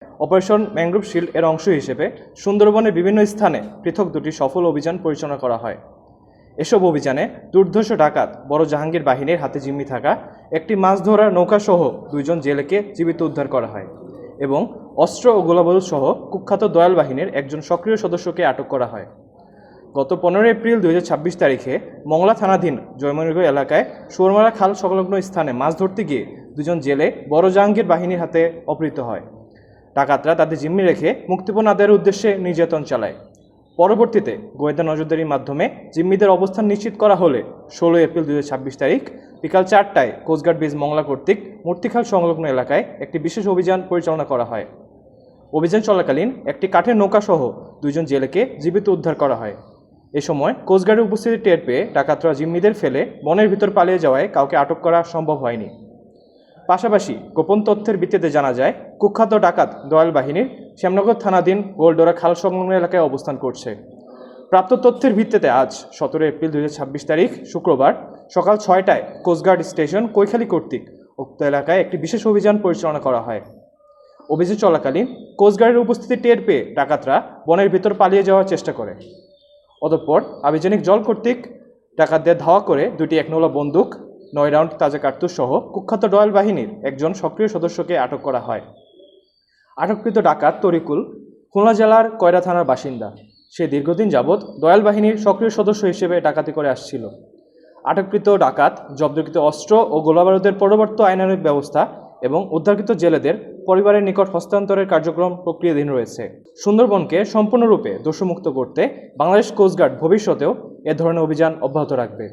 Operation mangrove shield এর অংশ হিসেবে সুন্দরবনের বিভিন্ন স্থানে পৃথক দুটি সফল অভিযান পরিচালনা করা হয়। এসব অভিযানে দুর্ধর্ষ ডাকাত বড় জাহাঙ্গীর বাহিনীর হাতে জিম্মি থাকা একটি মাছ ধরার নৌকাসহ 2 জন জেলেকে জীবিত উদ্ধার করা হয় এবং অস্ত্র ও গোলাবারুদ সহ কুখ্যাত দয়াল বাহিনীর একজন সক্রিয় সদস্যকে আটক করা হয়। গত 15 এপ্রিল 2026 তারিখে মংলা থানাধীন জয়মনিরগঞ্জ এলাকায় সুরমারা খাল সংলগ্ন স্থানে মাছ ধরতে গিয়ে 2 জন জেলে বড় জাহাঙ্গীর বাহিনীর হাতে অপহৃত হয়। ডাকাতরা তাদের জিম্মি রেখে মুক্তিপণ আদায়ের উদ্দেশ্যে নির্যাতন চালায়। পরবর্তীতে গোয়েন্দা নজরদারির মাধ্যমে জিম্মিদের অবস্থান নিশ্চিত করা হলে 16 এপ্রিল 2026 তারিখ বিকাল 4টায় কোস্টগার্ড ব্রিজ মংলা কর্তৃক মূর্তিখাল সংলগ্ন এলাকায় একটি বিশেষ অভিযান পরিচালনা করা হয়। অভিযান চলাকালীন একটি কাঠের নৌকাসহ 2 জন জেলেকে জীবিত উদ্ধার করা হয়। এ সময় কোস্টগার্ডের উপস্থিতি টের পেয়ে ডাকাতরা জিম্মিদের ফেলে বনের ভিতর পালিয়ে যাওয়ায় কাউকে আটক করা সম্ভব হয়নি। পাশাপাশি গোপন তথ্যের ভিত্তিতে জানা যায় কুখ্যাত ডাকাত দয়াল বাহিনীর শ্যামনগর থানাধীন গোলডোরা খাল সংলগ্ন এলাকায় অবস্থান করছে। প্রাপ্ত তথ্যের ভিত্তিতে আজ 17 এপ্রিল 2026 তারিখ শুক্রবার সকাল 6টায় কোস্টগার্ড স্টেশন কৈখালী কর্তৃক উক্ত এলাকায় একটি বিশেষ অভিযান পরিচালনা করা হয়। অভিযান চলাকালীন কোস্টগার্ডের উপস্থিতি টের পেয়ে ডাকাতরা বনের ভিতর পালিয়ে যাওয়ার চেষ্টা করে। অতঃপর আভিযানিক জল কর্তৃক ডাকাতদের ধাওয়া করে 2টি 1 নলা বন্দুক, 9 রাউন্ড তাজা কার্তুজ সহ কুখ্যাত দয়াল বাহিনীর একজন সক্রিয় সদস্যকে আটক করা হয়। আটককৃত ডাকাত তরিকুল খুলনা জেলার কয়রা থানার বাসিন্দা। সে দীর্ঘদিন যাবৎ দয়াল বাহিনীর সক্রিয় সদস্য হিসেবে ডাকাতি করে আসছিল। আটককৃত ডাকাত জব্দকৃত অস্ত্র ও গোলাবারুদের পরবর্তী আইনানুগ ব্যবস্থা এবং উদ্ধারকৃত জেলেদের পরিবারের নিকট হস্তান্তরের কার্যক্রম প্রক্রিয়াধীন রয়েছে। সুন্দরবনকে সম্পূর্ণরূপে দোষমুক্ত করতে বাংলাদেশ কোস্টগার্ড ভবিষ্যতেও এ ধরনের অভিযান অব্যাহত রাখবে।